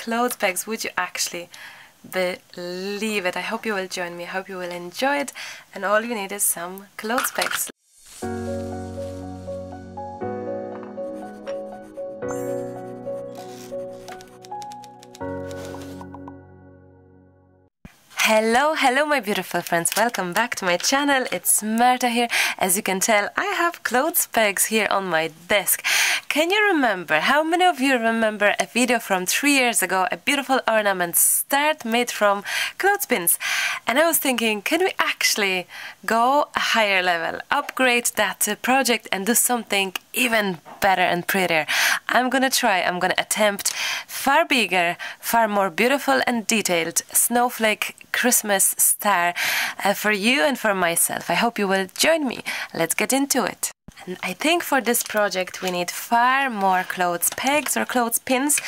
clothes pegs. Would you actually believe it? I hope you will join me. I hope you will enjoy it. And all you need is some clothes pegs. Hello my beautiful friends, welcome back to my channel. It's Marta here. As you can tell, I have clothes pegs here on my desk. Can you remember, how many of you remember a video from 3 years ago, a beautiful ornament start made from clothespins? And I was thinking, can we actually go a higher level, upgrade that project and do something even better and prettier? I'm gonna attempt far bigger, far more beautiful and detailed snowflake Christmas star for you and for myself. I hope you will join me. Let's get into it. And I think for this project we need far more clothes pegs or clothes pins.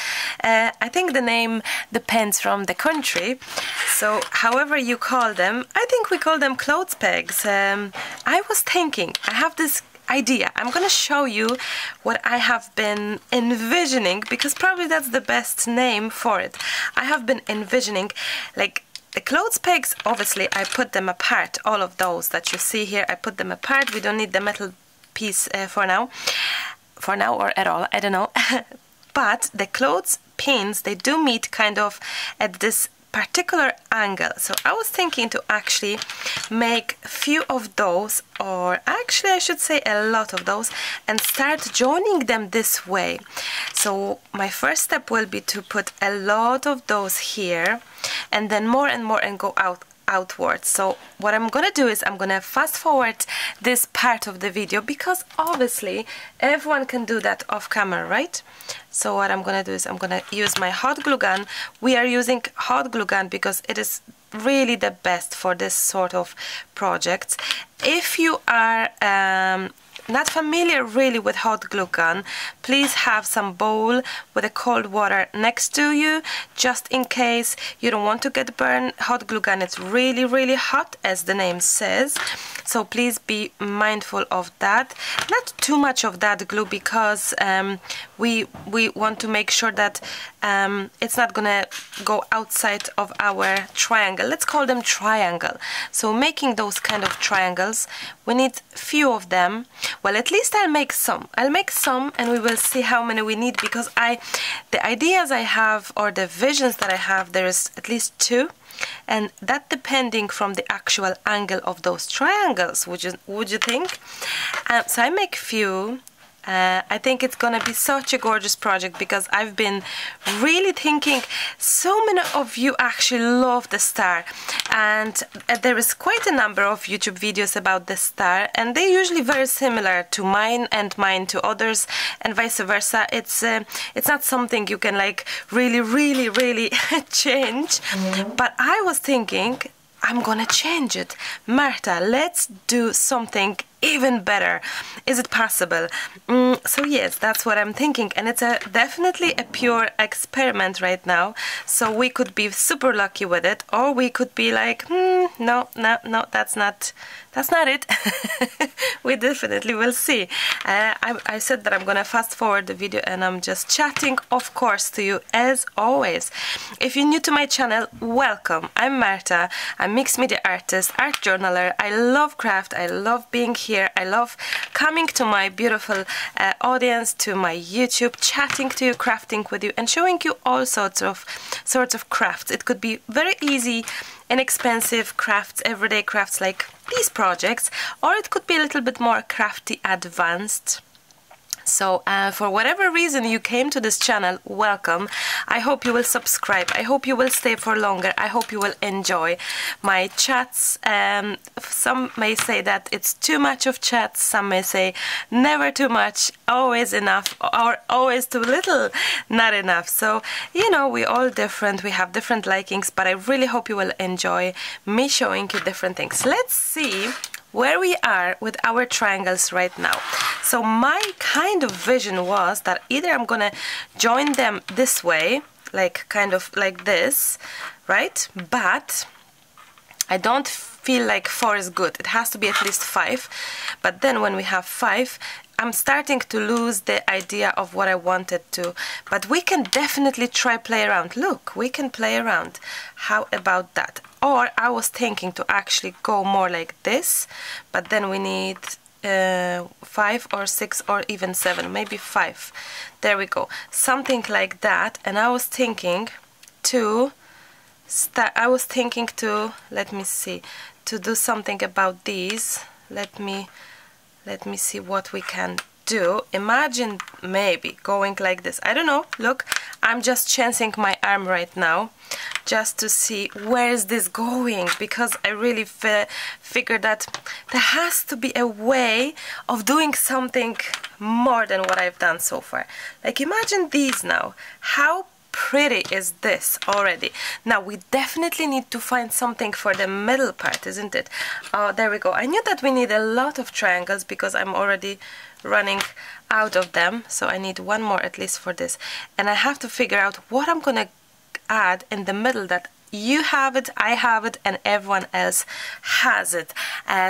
I think the name depends from the country, so however you call them, I think we call them clothes pegs. I was thinking, I have this idea. I'm gonna show you what I have been envisioning, because probably that's the best name for it. I have been envisioning, like, the clothes pegs, obviously I put them apart. All of those that you see here, I put them apart. We don't need the metal piece for now or at all, I don't know. But the clothes pins, they do meet kind of at this particular angle, so I was thinking to actually make a few of those, or actually I should say a lot of those, and start joining them this way. So my first step will be to put a lot of those here, and then more and more, and go outwards. So what I'm gonna do is I'm gonna fast forward this part of the video, because obviously everyone can do that off camera, right? So what I'm gonna do is I'm gonna use my hot glue gun. We are using hot glue gun because it is really the best for this sort of projects. If you are not familiar really with hot glue gun, please have some bowl with a cold water next to you, just in case you don't want to get burned. Hot glue gun is really hot, as the name says, so please be mindful of that. Not too much of that glue, because we want to make sure that it's not gonna go outside of our triangle. Let's call them triangle. So making those kind of triangles, we need few of them. Well, at least I'll make some and we will see how many we need, because the ideas I have, or the visions that I have, there is at least 2, and that depending from the actual angle of those triangles, would you think? So I make few. I think it's gonna be such a gorgeous project, because I've been really thinking, so many of you actually love the star, and there is quite a number of YouTube videos about the star, and they're usually very similar to mine and mine to others, and vice versa. It's not something you can like really change. But I was thinking, I'm gonna change it. Marta, let's do something even better. Is it possible? So yes, that's what I'm thinking, and it's definitely a pure experiment right now, so we could be super lucky with it, or we could be like, no, that's not it. We definitely will see. I said that I'm gonna fast forward the video, and I'm just chatting, of course, to you as always. If you're new to my channel, welcome. I'm Marta. I'm mixed media artist, art journaler. I love craft. I love being here. I love coming to my beautiful audience, to my YouTube, chatting to you, crafting with you, and showing you all sorts of crafts. It could be very easy, inexpensive crafts, everyday crafts like these projects, or it could be a little bit more crafty, advanced. So for whatever reason you came to this channel, welcome. I hope you will subscribe. I hope you will stay for longer. I hope you will enjoy my chats. Some may say that it's too much of chats. Some may say never too much, always enough, or always too little, not enough. So, you know, we're all different. We have different likings, but I really hope you will enjoy me showing you different things. Let's see where we are with our triangles right now. So my kind of vision was that either I'm gonna join them this way, like kind of like this, right? But I don't feel like 4 is good. It has to be at least 5. But then when we have 5, I'm starting to lose the idea of what I wanted to. But we can definitely try play around. Look, we can play around. How about that? Or I was thinking to actually go more like this, but then we need 5 or 6 or even 7, maybe 5. There we go, something like that. And I was thinking to let me see, to do something about these. Let me see what we can do. Imagine maybe going like this. I don't know, look, I'm just chancing my arm right now just to see where is this going, because I really figured that there has to be a way of doing something more than what I've done so far. Like, imagine these now. How pretty is this already? Now we definitely need to find something for the middle part, isn't it? Oh, there we go. I knew that we need a lot of triangles because I'm already running out of them, so I need one more at least for this. And I have to figure out what I'm gonna add in the middle, that you have it, I have it, and everyone else has it,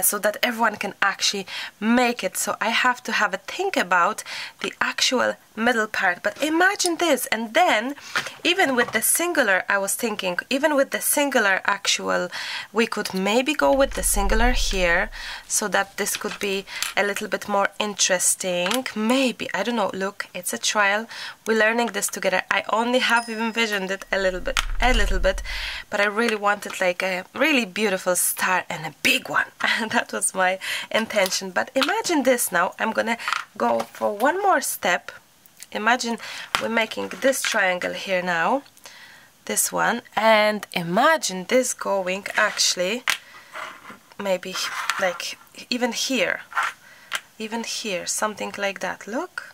so that everyone can actually make it. So I have to have a think about the actual middle part. But imagine this, and then even with the singular, I was thinking, even with the singular actual, we could maybe go with the singular here, so that this could be a little bit more interesting. Maybe, I don't know, look, it's a trial, we're learning this together. I only have envisioned it a little bit, but I really wanted like a really beautiful star and a big one. That was my intention. But imagine this now. I'm gonna go for one more step. Imagine we're making this triangle here now, this one, and imagine this going actually maybe like even here, something like that. Look,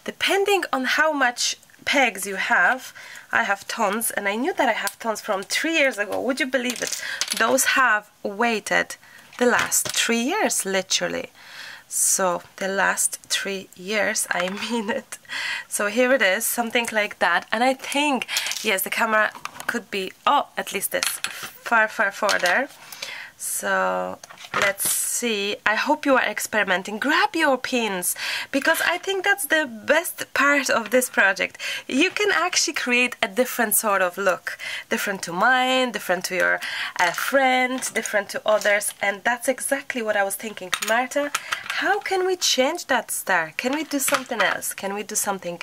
depending on how much pegs you have. I have tons, and I knew that I have tons from 3 years ago. Would you believe it? Those have waited the last 3 years, literally. So the last 3 years, I mean it. So here it is, something like that. And I think, yes, the camera could be, oh, at least this, far further. So let's see. I hope you are experimenting. Grab your pins, because I think that's the best part of this project. You can actually create a different sort of look, different to mine, different to your friend, different to others, and that's exactly what I was thinking. Marta, how can we change that star? Can we do something else? Can we do something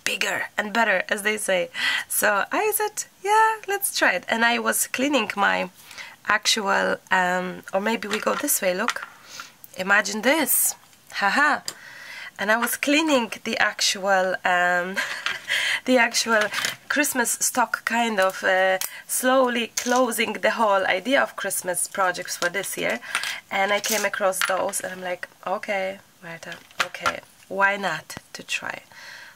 bigger and better, as they say? So I said, yeah, let's try it. And I was cleaning my actual, or maybe we go this way, look, imagine this, haha. And I was cleaning the actual the actual Christmas stock, kind of slowly closing the whole idea of Christmas projects for this year, and I came across those, and I'm like, okay, Marta, okay, why not to try?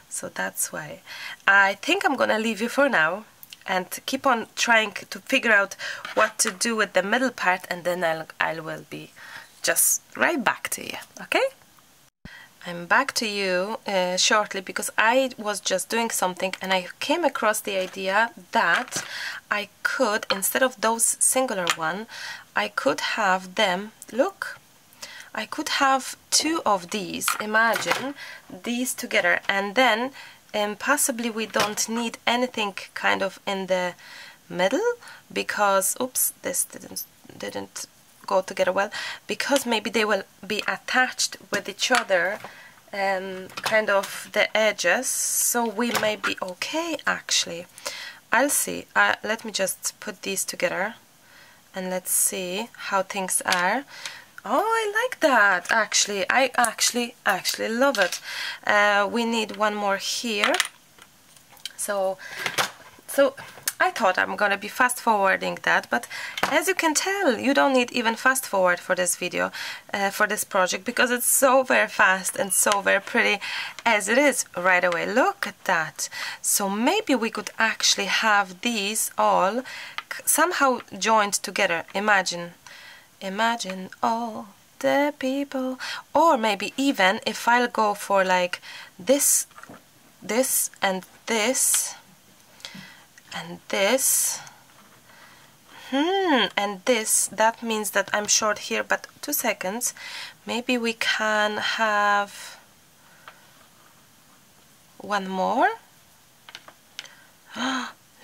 So that's why I think I'm gonna leave you for now and keep on trying to figure out what to do with the middle part, and then I will be just right back to you, okay? I'm back to you shortly, because I was just doing something and I came across the idea that I could, instead of those singular one, I could have them, look, I could have 2 of these, imagine these together, and then possibly we don't need anything kind of in the middle, because oops, this didn't go together well, because maybe they will be attached with each other, kind of the edges, so we may be okay. Actually, I'll see. Let me just put these together and let's see how things are. Oh, I like that. Actually, I actually love it. We need one more here. So I thought I'm gonna be fast forwarding that, but as you can tell, you don't need even fast forward for this video, for this project, because it's so very fast and so very pretty as it is right away. Look at that. So maybe we could actually have these all somehow joined together. Imagine all the people, or maybe even if I'll go for like this and this and this, And that means that I'm short here, but 2 seconds. Maybe we can have one more.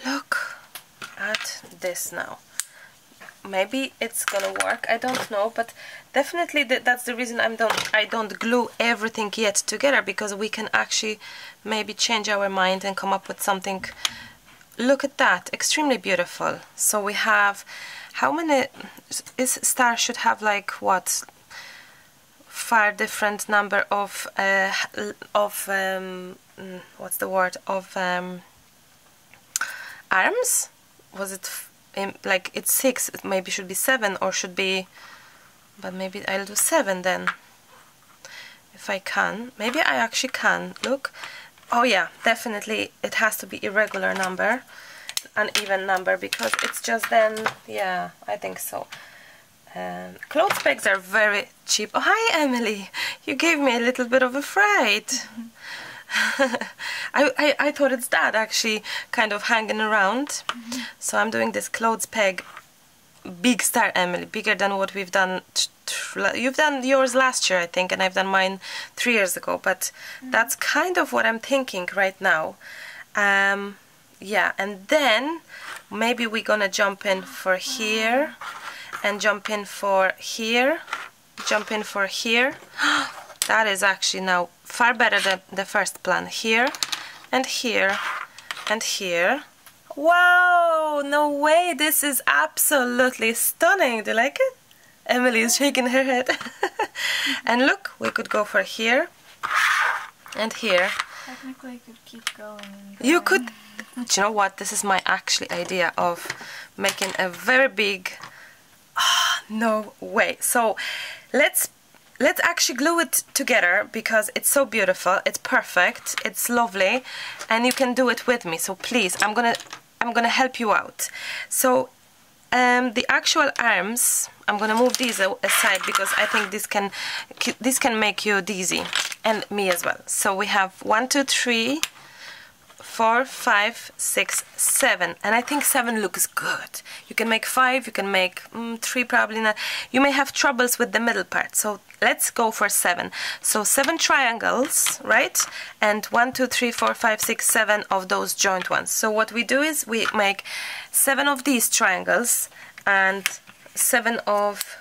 Look at this now. Maybe it's gonna work, I don't know, but definitely that's the reason I don't glue everything yet together, because we can actually maybe change our mind and come up with something. Look at that, extremely beautiful. So we have, how many, this star should have like what, 5 different number of what's the word, of arms? Was it like, it's 6, it maybe should be 7, or should be, but maybe I'll do 7 then, if I can. Maybe I actually can. Look, oh yeah, definitely it has to be irregular number, uneven number, because it's just then, yeah, I think so. Clothes pegs are very cheap. Oh, hi Emily, you gave me a little bit of a fright. I thought it's Dad actually kind of hanging around. So I'm doing this clothes peg, big star, Emily, bigger than what we've done. You've done yours last year, I think, and I've done mine 3 years ago, but that's kind of what I'm thinking right now. Yeah, and then maybe we're gonna jump in for here, and jump in for here, jump in for here. That is actually now far better than the first plan. Here and here and here. Wow, no way, this is absolutely stunning. Do you like it? Emily is shaking her head. And look, we could go for here and here. Technically I could keep going and going. You could, do you know what, this is my actually idea of making a very big, no way. So let's actually glue it together, because it's so beautiful, it's perfect, it's lovely, and you can do it with me. So please, I'm gonna help you out. So the actual arms, I'm gonna move these aside, because I think this can make you dizzy, and me as well. So we have 1, 2, 3, 4, 5, 6, 7, and I think 7 looks good. You can make 5, you can make 3, probably not. You may have troubles with the middle part, so let's go for 7. So 7 triangles, right? And 1, 2, 3, 4, 5, 6, 7 of those joint ones. So what we do is we make 7 of these triangles and 7 of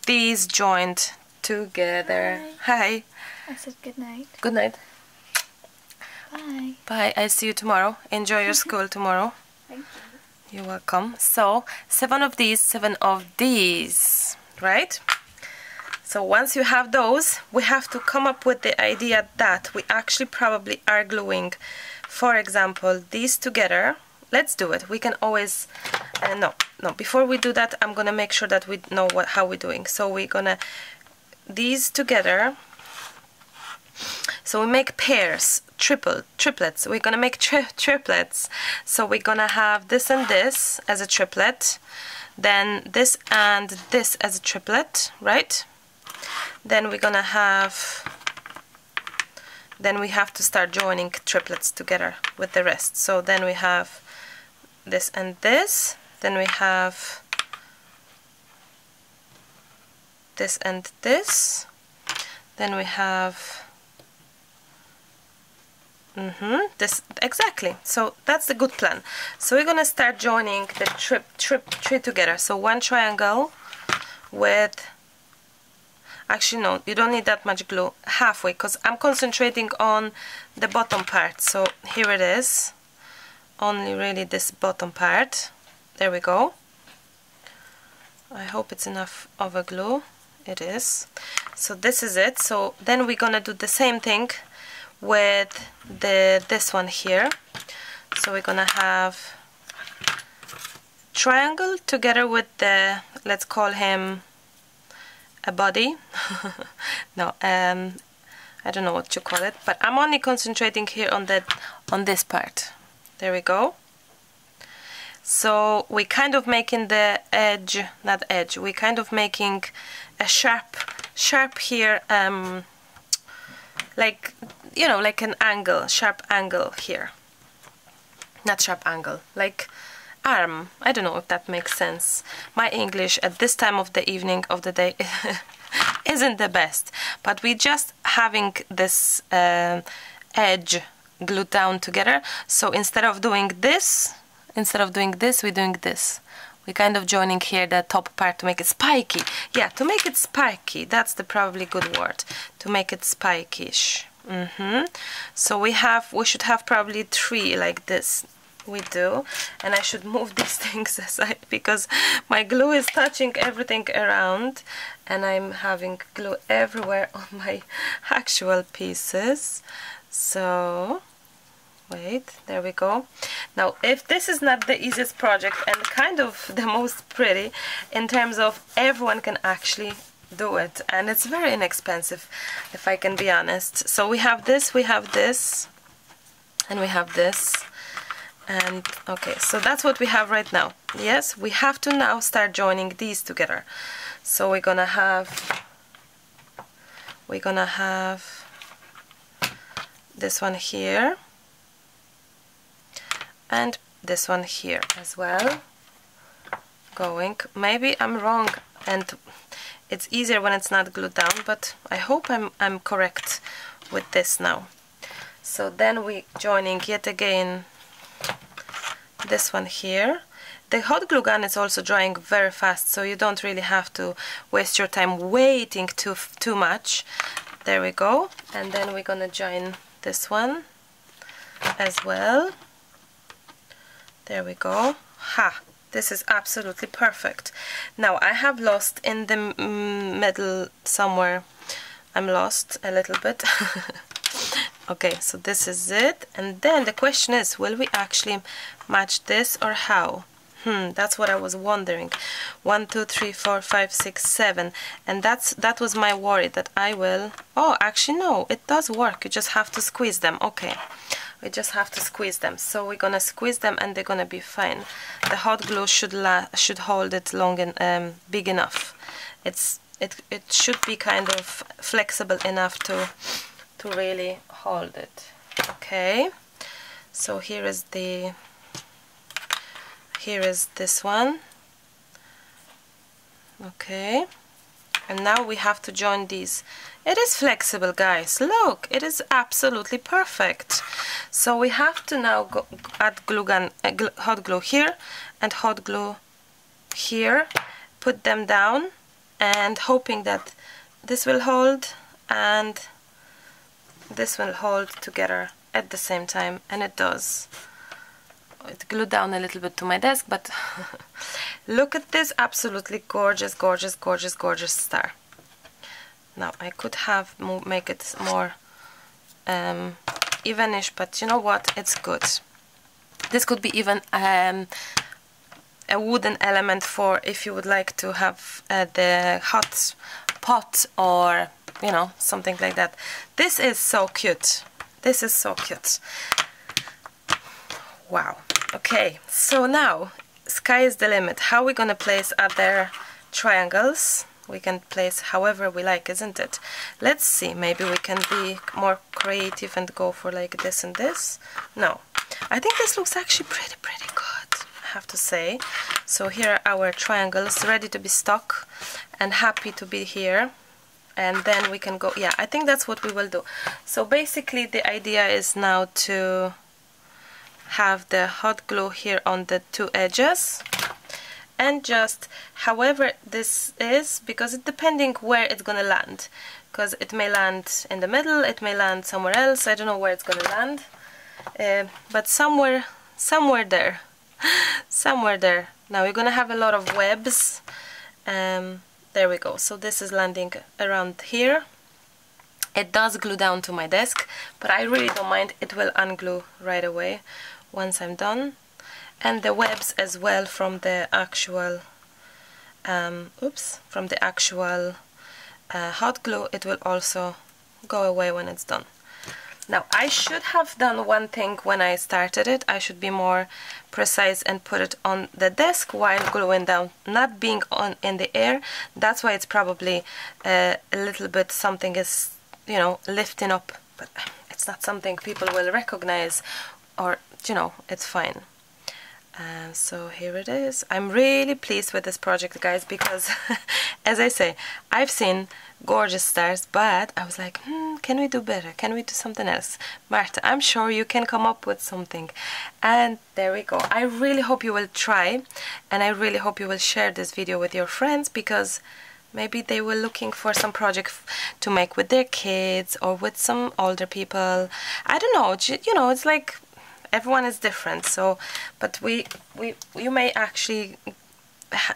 these joined together. Hi. I said good night. Good night. Bye. Bye. I'll see you tomorrow. Enjoy your school tomorrow. Thank you. You're welcome. So 7 of these, 7 of these, right? So once you have those, we have to come up with the idea that we actually probably are gluing, for example, these together. Let's do it. We can always, no, before we do that, I'm gonna make sure that we know how we're doing. So we're gonna, these together. So we make pairs, triplets. We're gonna make triplets. So we're gonna have this and this as a triplet, then this and this as a triplet, right? Then we're gonna have, then we have to start joining triplets together with the rest. So then we have this and this, then we have this and this, then we have this, exactly. So that's the good plan. So we're gonna start joining the tree together. So 1 triangle with, actually no, you don't need that much glue, halfway, because I'm concentrating on the bottom part. So here it is, only really this bottom part. There we go. I hope it's enough of a glue. It is. So this is it. So then we're gonna do the same thing with this one here. So we're gonna have triangle together with the, let's call him a body. No, I don't know what to call it, but I'm only concentrating here on this part. There we go. So we kind of making the edge, not edge, we kind of making a sharp here, like, you know, like an angle, sharp angle here. Not sharp angle, like arm. I don't know if that makes sense. My English at this time of the evening of the day isn't the best, but we just having this edge glued down together. So instead of doing this, we're doing this. We're kind of joining here the top part to make it spiky. Yeah, to make it spiky. That's the probably good word. To make it spikish. So we should have probably 3 like this. We do, and I should move these things aside because my glue is touching everything around, and I'm having glue everywhere on my actual pieces. So wait, there we go. Now, if this is not the easiest project and kind of the most pretty in terms of everyone can actually do it, and it's very inexpensive, if I can be honest. So we have this, and we have this. And okay, so that's what we have right now. Yes, we have to now start joining these together. So we're gonna have this one here and this one here as well. Maybe I'm wrong and it's easier when it's not glued down, but I hope I'm correct with this now. So then we joining yet again this one here. The hot glue gun is also drying very fast, so you don't really have to waste your time waiting too much. There we go. And then we're gonna join this one as well. There we go. Ha! This is absolutely perfect. Now I have lost in the middle somewhere. I'm lost a little bit. Okay, so this is it, and then the question is, will we actually match this or how? That's what I was wondering. 1, 2, 3, 4, 5, 6, 7, and that was my worry, that I will... Oh, actually no, it does work. You just have to squeeze them. Okay, we just have to squeeze them. So we're gonna squeeze them, and they're gonna be fine. The hot glue should hold it long and big enough. It should be kind of flexible enough to really hold it. Okay, so here is this one. Okay, and now we have to join these. It is flexible, guys. Look, it is absolutely perfect. So we have to now go add glue gun, hot glue here and hot glue here, put them down, and hoping that this will hold and this will hold together at the same time, and it does. It glued down a little bit to my desk, but look at this absolutely gorgeous, gorgeous, gorgeous, gorgeous star. Now I could have make it more evenish, but you know what? It's good. This could be even a wooden element for if you would like to have the hot pot or you know, something like that. This is so cute. This is so cute. Wow. Okay, so now sky is the limit. How are we gonna place other triangles? We can place however we like, isn't it? Let's see, maybe we can be more creative and go for like this and this. No, I think this looks actually pretty good, I have to say. So here are our triangles ready to be stuck and happy to be here. And then we can go, yeah, I think that's what we will do. So basically the idea is now to have the hot glue here on the 2 edges, and just however this is, because it depending where it's gonna land, because it may land in the middle, it may land somewhere else, I don't know where it's gonna land, but somewhere there. Somewhere there. Now we're gonna have a lot of webs. There we go. So this is landing around here. It does glue down to my desk, but I really don't mind. It will unglue right away once I'm done. And the webs as well from the actual hot glue, it will also go away when it's done. Now I should have done one thing when I started it. I should be more precise and put it on the desk while gluing down, not being on in the air. That's why it's probably a little bit something is, you know, lifting up, but it's not something people will recognize, or you know, it's fine. So here it is. I'm really pleased with this project, guys, because as I say, I've seen gorgeous stars, but I was like, can we do better? Can we do something else? Marta, I'm sure you can come up with something. And there we go. I really hope you will try, and I really hope you will share this video with your friends, because maybe they were looking for some project to make with their kids or with some older people. I don't know, you know, it's like everyone is different. So, but you may actually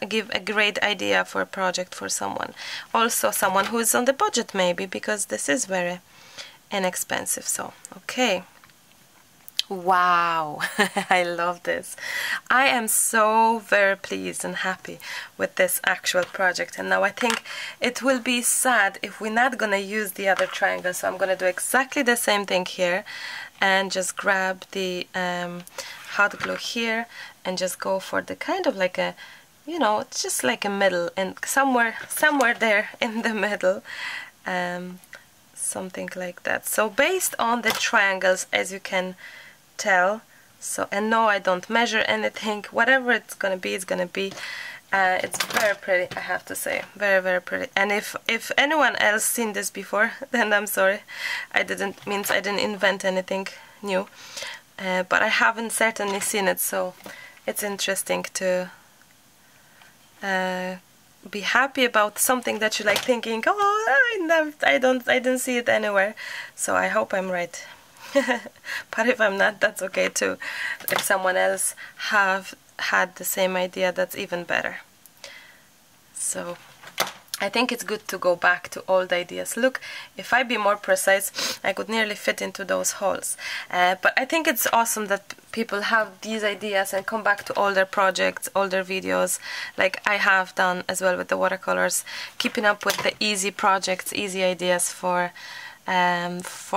give a great idea for a project for someone. Also someone who is on the budget maybe, because this is very inexpensive. So, okay. Wow, I love this. I am so very pleased and happy with this actual project, and now I think it will be sad if we're not gonna use the other triangle. So I'm gonna do exactly the same thing here and just grab the hot glue here and just go for the kind of like a, you know, it's just like a middle, and somewhere there in the middle, something like that. So based on the triangles, as you can tell, so, and no, I don't measure anything, whatever it's gonna be, it's gonna be. It's very pretty, I have to say, very, very pretty. And if anyone else seen this before, then I'm sorry, I didn't invent anything new, but I haven't certainly seen it, so it's interesting to be happy about something that you like, thinking, oh, I didn't see it anywhere. So I hope I'm right. But if I'm not, that's okay too. If someone else have had the same idea, that's even better. So I think it's good to go back to old ideas. Look, if I be more precise, I could nearly fit into those holes. But I think it's awesome that people have these ideas and come back to older projects, older videos, like I have done as well with the watercolors, keeping up with the easy projects, easy ideas for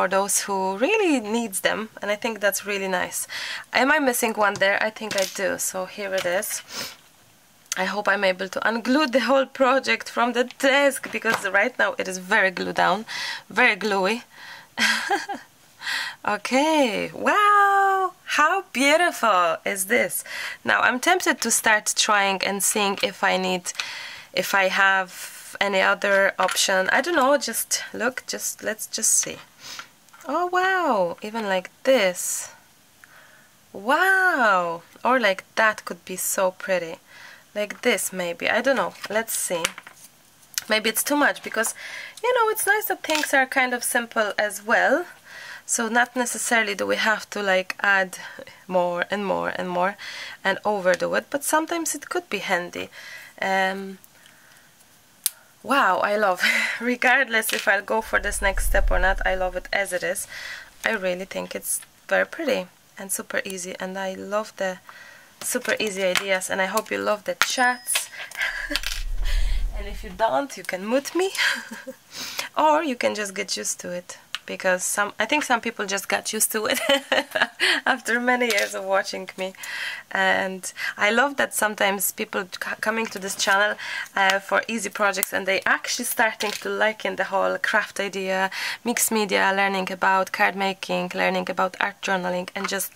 those who really needs them, and I think that's really nice. Am I missing one there? I think I do. So here it is. I hope I'm able to unglue the whole project from the desk, because right now it is very glued down, very gluey. Okay, wow, how beautiful is this? Now I'm tempted to start trying and seeing if I have any other option. I don't know, just look, let's just see. Oh wow, even like this. Wow, or like that could be so pretty. Like this maybe, I don't know, let's see. Maybe it's too much, because you know, it's nice that things are kind of simple as well. So not necessarily do we have to like add more and more and more and overdo it, but sometimes it could be handy. Wow, I love, regardless if I'll go for this next step or not, I love it as it is. I really think it's very pretty and super easy, and I love the super easy ideas, and I hope you love the chats. And if you don't, you can mute me or you can just get used to it, because I think some people just got used to it after many years of watching me. And I love that sometimes people coming to this channel for easy projects, and they actually starting to like in the whole craft idea, mixed media, learning about card making, learning about art journaling, and just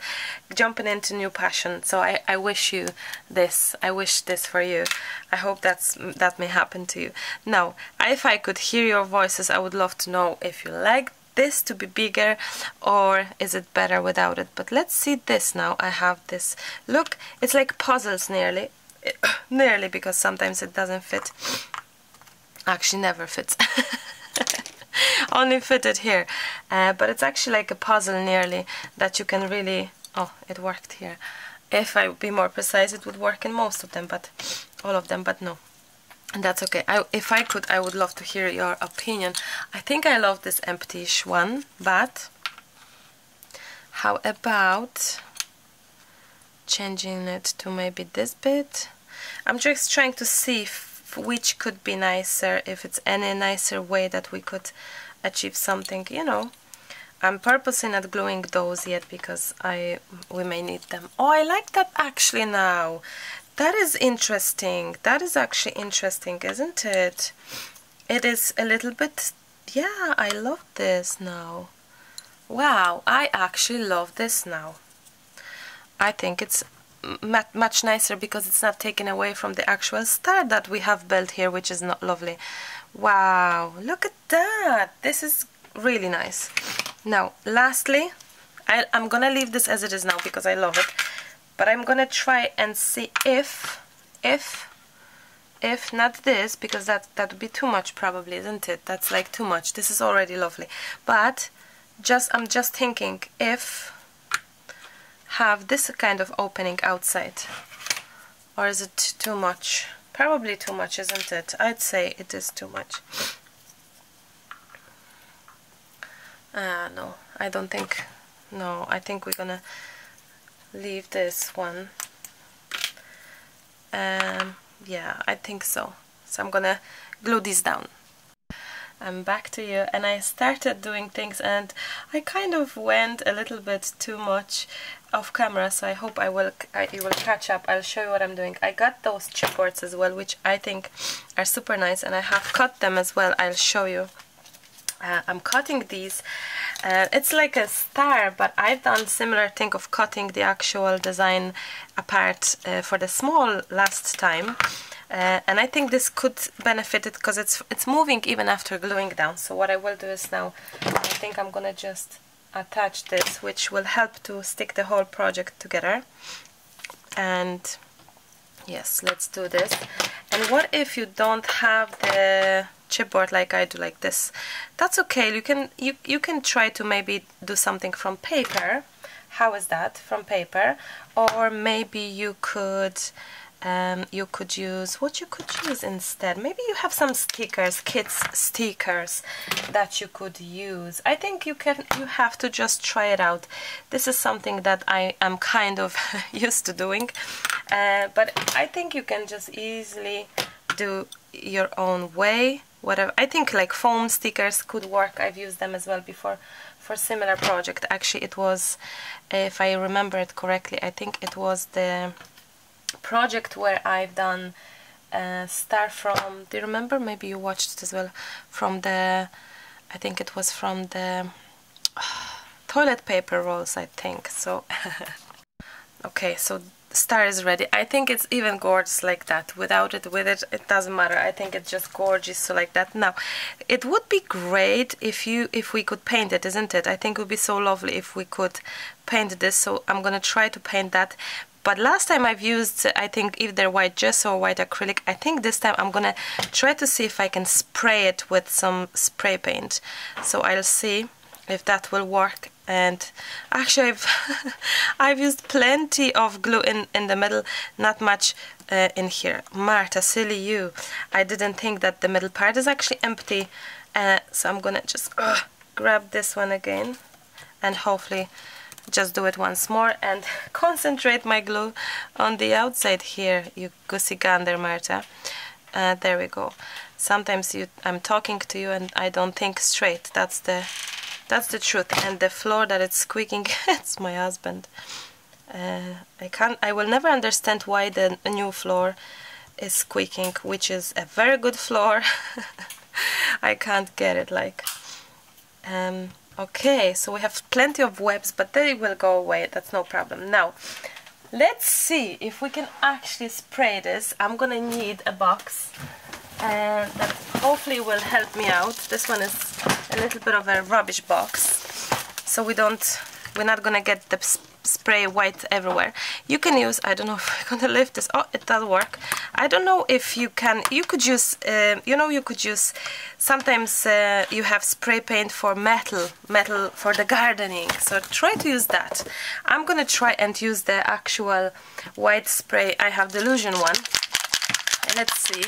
jumping into new passion. So I wish you this. I wish this for you. I hope that may happen to you. Now, if I could hear your voices, I would love to know if you like this to be bigger, or is it better without it. But let's see this now. I have this, look, it's like puzzles nearly nearly, because sometimes it doesn't fit, actually never fits. Only fitted here, but it's actually like a puzzle nearly, that you can really, oh, it worked here. If I would be more precise, it would work in most of them, but all of them, but no. And that's okay. If I could, I would love to hear your opinion. I think I love this empty-ish one, but how about changing it to maybe this bit? I'm just trying to see which could be nicer, if it's any nicer way that we could achieve something, you know. I'm purposely not gluing those yet, because we may need them. Oh, I like that actually now. That is interesting. That is actually interesting, isn't it? It is a little bit, yeah, I love this now. Wow, I actually love this now. I think it's much nicer because it's not taken away from the actual star that we have built here, which is not lovely. Wow, look at that. This is really nice. Now, lastly, I'm gonna leave this as it is now because I love it, but I'm gonna try and see if not this, because that would be too much probably, isn't it? That's like too much. This is already lovely, but I'm just thinking if have this kind of opening outside, or is it too much? Probably too much, isn't it? I'd say it is too much. No, I don't think. No, I think we're gonna leave this one. Yeah, I think so. So I'm gonna glue these down. I'm back to you, and I started doing things, and I kind of went a little bit too much off camera, so I hope you will catch up. I'll show you what I'm doing. I got those chipboards as well, which I think are super nice, and I have cut them as well. I'll show you. I'm cutting these. It's like a star, but I've done similar thing of cutting the actual design apart for the small last time. And I think this could benefit it because it's moving even after gluing down. So what I will do is now, I think I'm gonna just attach this, which will help to stick the whole project together. And yes, let's do this. And what if you don't have the chipboard like I do, like this? That's okay. You can try to maybe do something from paper. How is that? From paper, or maybe you could use what you could use instead. Maybe you have some stickers, kids stickers that you could use. I think you have to just try it out. This is something that I am kind of used to doing, but I think you can just easily do your own way. Whatever. I think like foam stickers could work. I've used them as well before for similar project. Actually, it was, if I remember it correctly, I think it was the project where I've done star from, do you remember? Maybe you watched it as well, from the, I think it was from the toilet paper rolls, I think. So okay, so the star is ready. I think it's even gorgeous like that. Without it, with it, it doesn't matter. I think it's just gorgeous, so like that. Now, it would be great if we could paint it, isn't it? I think it would be so lovely if we could paint this. So I'm gonna try to paint that. But last time I've used, I think, either white gesso or white acrylic. I think this time I'm gonna try to see if I can spray it with some spray paint. So I'll see if that will work. And actually I've used plenty of glue in the middle, not much in here. Marta, silly you. I didn't think that the middle part is actually empty. So I'm gonna just grab this one again and hopefully just do it once more and concentrate my glue on the outside here, you goosey gander, Marta. There we go. Sometimes I'm talking to you and I don't think straight. That's the truth. And the floor that it's squeaking, it's my husband. I will never understand why the new floor is squeaking, which is a very good floor. I can't get it, like. Okay, so we have plenty of webs, but they will go away. That's no problem. Now, let's see if we can actually spray this. I'm gonna need a box that hopefully will help me out. This one is a little bit of a rubbish box, so we're not gonna get the spray white everywhere. You can use, I don't know if I'm gonna lift this. Oh, it does work. I don't know if you could use, you could use, sometimes you have spray paint for metal for the gardening, so try to use that. I'm gonna try and use the actual white spray. I have the Illusion one. Let's see.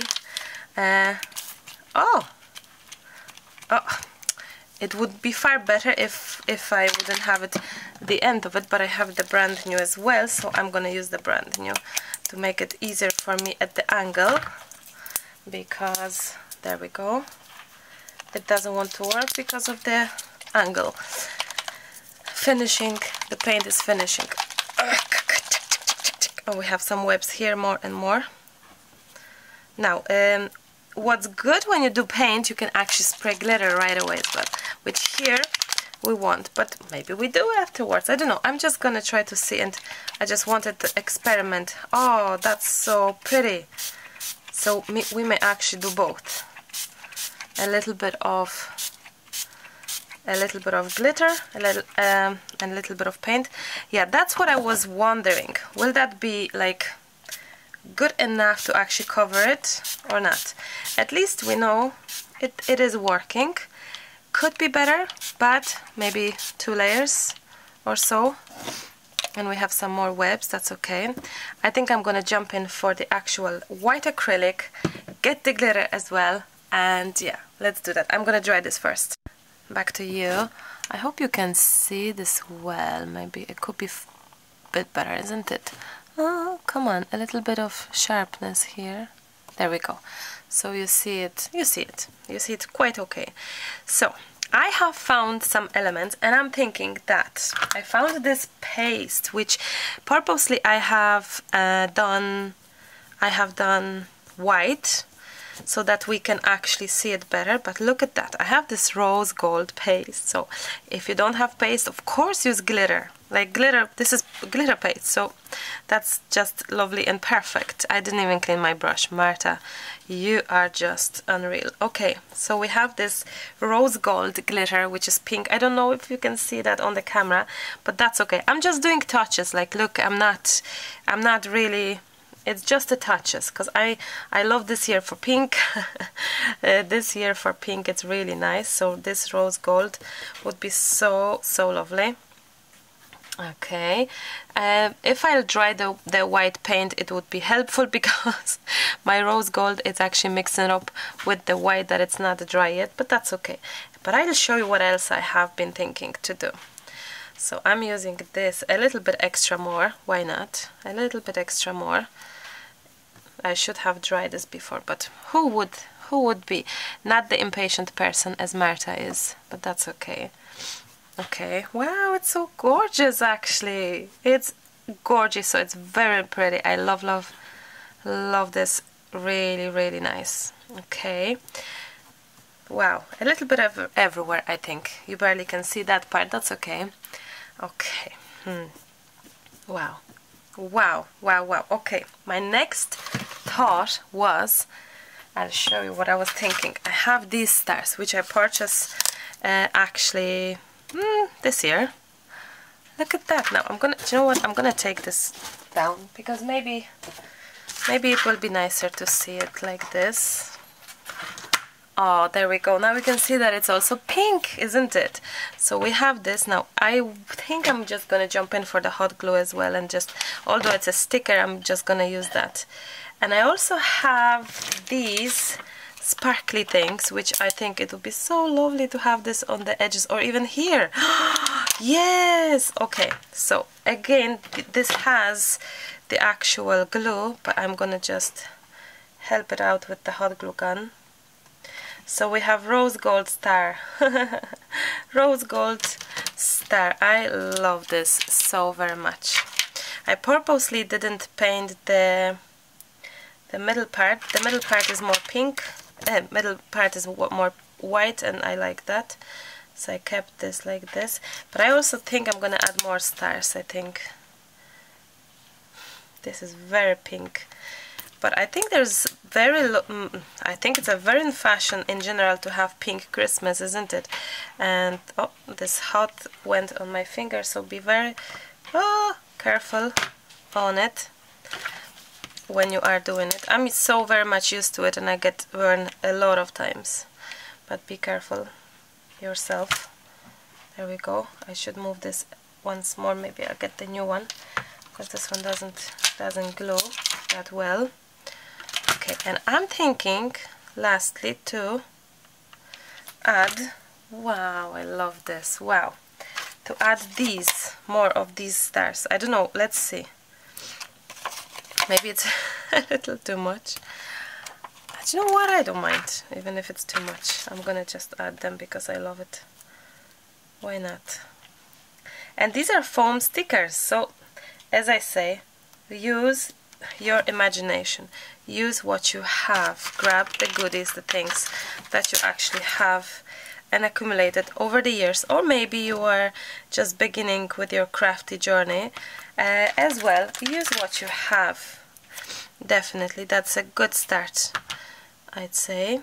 It would be far better if I wouldn't have it the end of it, but I have the brand new as well, so I'm gonna use the brand new to make it easier for me at the angle, because there we go, it doesn't want to work because of the angle. Finishing, the paint is finishing. Oh, we have some webs here, more and more. Now, what's good when you do paint, you can actually spray glitter right away as well, which here we won't, but maybe we do afterwards. I don't know. I'm just gonna try to see, and I just wanted to experiment. Oh, that's so pretty. So we may actually do both. A little bit of glitter, and a little bit of paint. Yeah, that's what I was wondering. Will that be like good enough to actually cover it or not? At least we know it is working. Could be better, but maybe 2 layers or so, and we have some more webs. That's okay. I think I'm gonna jump in for the actual white acrylic, get the glitter as well, and yeah, let's do that. I'm gonna dry this first. Back to you. I hope you can see this well. Maybe it could be a bit better, isn't it? Oh, come on, a little bit of sharpness here. There we go. So you see it quite okay. So I have found some elements, and I'm thinking that I found this paste, which purposely I have done white so that we can actually see it better. But look at that, I have this rose gold paste. So if you don't have paste, of course use glitter. Like glitter, this is glitter paste, so that's just lovely and perfect. I didn't even clean my brush. Marta, you are just unreal. Okay, so we have this rose gold glitter, which is pink. I don't know if you can see that on the camera, but that's okay. I'm just doing touches. Like, look, I'm not really, it's just the touches, because I love this year for pink. This year for pink, it's really nice. So this rose gold would be so lovely. Okay, if I'll dry the white paint, it would be helpful, because my rose gold is actually mixing up with the white that it's not dry yet, but that's okay. But I'll show you what else I have been thinking to do. So I'm using this a little bit extra more. Why not? A little bit extra more. I should have dried this before, but who would be? Not the impatient person as Marta is, but that's okay. Okay, wow, it's so gorgeous actually. It's gorgeous, so it's very pretty. I love this. Really nice. Okay. Wow, a little bit of everywhere, I think. You barely can see that part, that's okay. Okay. Wow. Okay, my next thought was, I'll show you what I was thinking. I have these stars, which I purchased actually this year. Look at that. Now do you know what, I'm gonna take this down, because maybe it will be nicer to see it like this. Oh, there we go. Now we can see that it's also pink, isn't it? So we have this. Now I think I'm just gonna jump in for the hot glue as well, and just, although it's a sticker, I'm just gonna use that. And I also have these sparkly things, which I think it would be so lovely to have this on the edges, or even here. Yes. Okay, so again, this has the actual glue, but I'm gonna just help it out with the hot glue gun. So we have rose gold star. Rose gold star. I love this so very much. I purposely didn't paint the middle part. The middle part is more pink. Middle part is more white, and I like that, so I kept this like this. But I also think I'm gonna add more stars. I think this is very pink, but I think there's I think it's a very in fashion in general to have pink Christmas, isn't it? And oh, this hot went on my finger, so be very careful on it when you are doing it. I'm so very much used to it, and I get burned a lot of times, but be careful yourself. There we go. I should move this once more. Maybe I'll get the new one, because this one doesn't glow that well. Okay, and I'm thinking lastly to add, wow, I love this, wow, to add more of these stars. I don't know, let's see. Maybe it's a little too much. But you know what, I don't mind, even if it's too much. I'm gonna just add them because I love it. Why not? And these are foam stickers, so as I say, use your imagination. Use what you have. Grab the goodies, the things that you actually have and accumulated over the years, or maybe you are just beginning with your crafty journey as well, use what you have. Definitely, that's a good start, I'd say.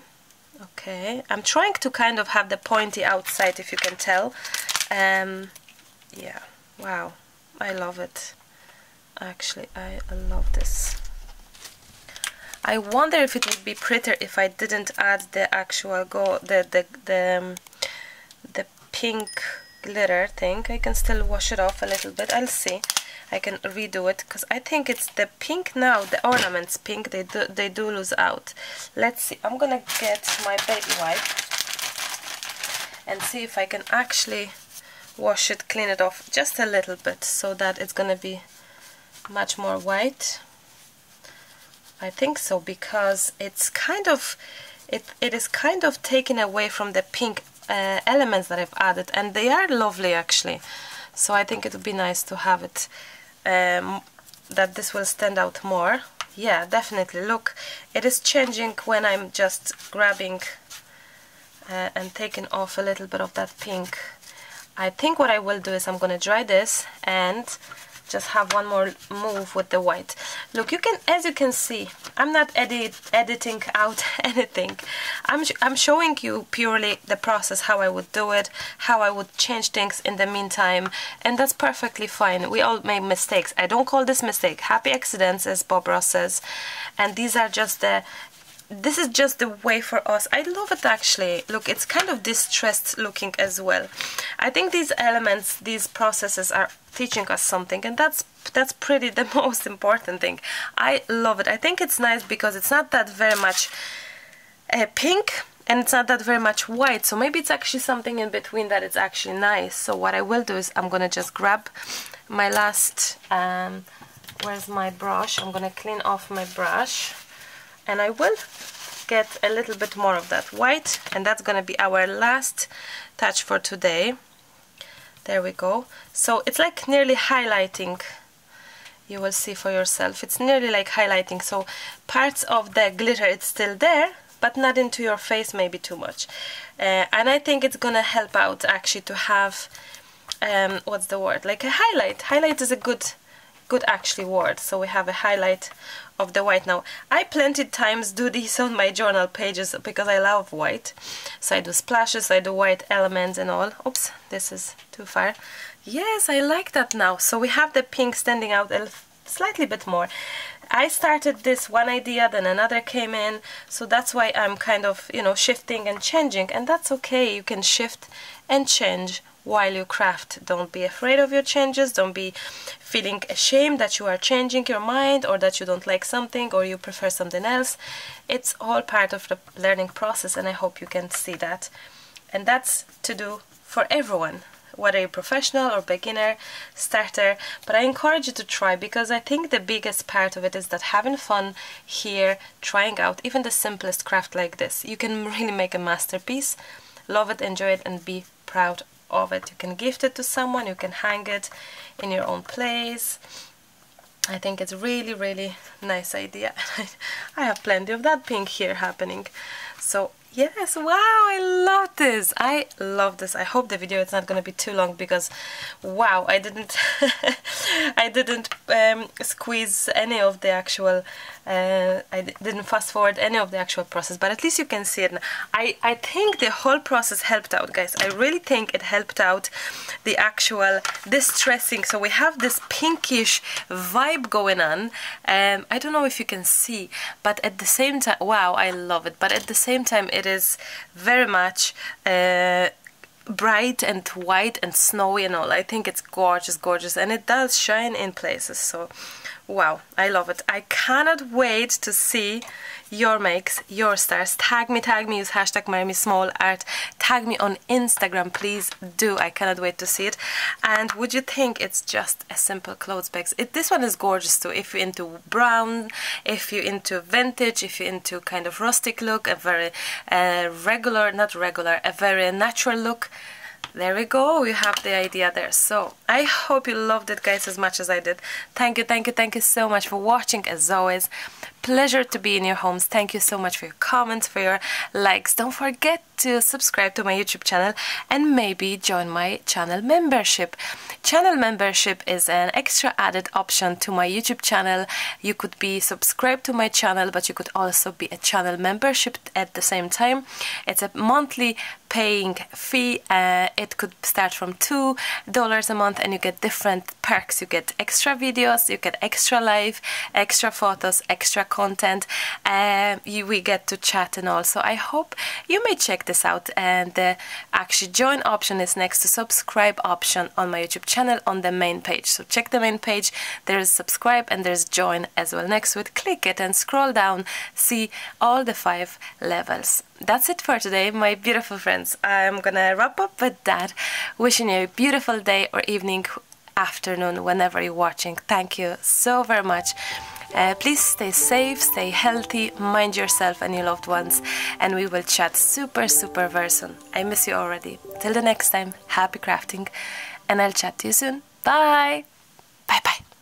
Okay, I'm trying to kind of have the pointy outside, if you can tell. Yeah, wow, I love it. Actually, I love this. I wonder if it would be prettier if I didn't add the actual the pink glitter thing. I can still wash it off a little bit. I'll see. I can redo it because I think it's the pink now. The ornaments pink. They do lose out. Let's see. I'm gonna get my baby wipe and see if I can actually wash it, clean it off just a little bit, so that it's gonna be much more white. I think so, because it's kind of it is kind of taken away from the pink elements that I've added, and they are lovely actually. So I think it would be nice to have it that this will stand out more. Yeah, definitely. Look, it is changing when I'm just grabbing and taking off a little bit of that pink. I think what I will do is I'm gonna dry this and just have one more move with the white. Look, you can, as you can see, I'm not editing out anything. I'm showing you purely the process, how I would do it, how I would change things in the meantime, and that's perfectly fine. We all make mistakes. I don't call this mistake. Happy accidents, as Bob Ross says, and these are just this is just the way for us. I love it actually. Look, it's kind of distressed looking as well. I think these elements, these processes are teaching us something, and that's pretty the most important thing. I love it. I think it's nice because it's not that very much pink, and it's not that very much white, so maybe it's actually something in between that it's actually nice. So what I will do is I'm gonna just grab my last where's my brush? I'm gonna clean off my brush, and I will get a little bit more of that white, and that's gonna be our last touch for today. There we go. So it's like nearly highlighting. You will see for yourself. It's nearly like highlighting. So parts of the glitter, it's still there, but not into your face maybe too much. And I think it's gonna help out actually to have what's the word? Like a highlight. Highlight is a good actually word. So we have a highlight of the white. Now I plenty times do these on my journal pages because I love white, so I do splashes, I do white elements and all. Oops, this is too far. Yes, I like that now. So we have the pink standing out a slightly bit more. I started this one idea, then another came in, so that's why I'm kind of, you know, shifting and changing, and that's okay. You can shift and change while you craft. Don't be afraid of your changes. Don't be feeling ashamed that you are changing your mind, or that you don't like something, or you prefer something else. It's all part of the learning process, and I hope you can see that. And that's to do for everyone, whether you're professional or beginner, starter. But I encourage you to try, because I think the biggest part of it is that having fun here, trying out even the simplest craft like this, you can really make a masterpiece. Love it, enjoy it, and be proud of it. You can gift it to someone, you can hang it in your own place. I think it's really, really nice idea. I have plenty of that pink here happening. So yes, wow, I love this. I love this. I hope the video is not going to be too long, because wow, I didn't I didn't squeeze any of the actual I didn't fast forward any of the actual process, but at least you can see it now. I think the whole process helped out, guys. I really think it helped out the actual distressing. So we have this pinkish vibe going on. I don't know if you can see, but at the same time, wow, I love it. But at the same time, it is very much bright and white and snowy and all. I think it's gorgeous, gorgeous, and it does shine in places. So wow, I love it. I cannot wait to see your makes, your stars. Tag me, use hashtag MyAmySmallArt. Tag me on Instagram, please do. I cannot wait to see it. And would you think it's just a simple clothes bags? This one is gorgeous too. If you're into brown, if you're into vintage, if you're into kind of rustic look, a very regular, not regular, a very natural look. There we go, you have the idea there. So I hope you loved it, guys, as much as I did. Thank you so much for watching. As always, pleasure to be in your homes. Thank you so much for your comments, for your likes. Don't forget to subscribe to my YouTube channel and maybe join my channel membership. Channel membership is an extra added option to my YouTube channel. You could be subscribed to my channel, but you could also be a channel membership at the same time. It's a monthly paying fee. It could start from $2 a month, and you get different perks. You get extra videos, you get extra live, extra photos, extra content. We get to chat and all. So I hope you may check this out. And the actually join option is next to subscribe option on my YouTube channel on the main page. So check the main page. There's subscribe and there's join as well next to it. Click it and scroll down. See all the 5 levels. That's it for today, my beautiful friends. I'm gonna wrap up with that. Wishing you a beautiful day or evening, afternoon, whenever you're watching. Thank you so very much. Please stay safe, stay healthy, mind yourself and your loved ones, and we will chat super very soon. I miss you already. Till the next time, happy crafting, and I'll chat to you soon. Bye! Bye bye!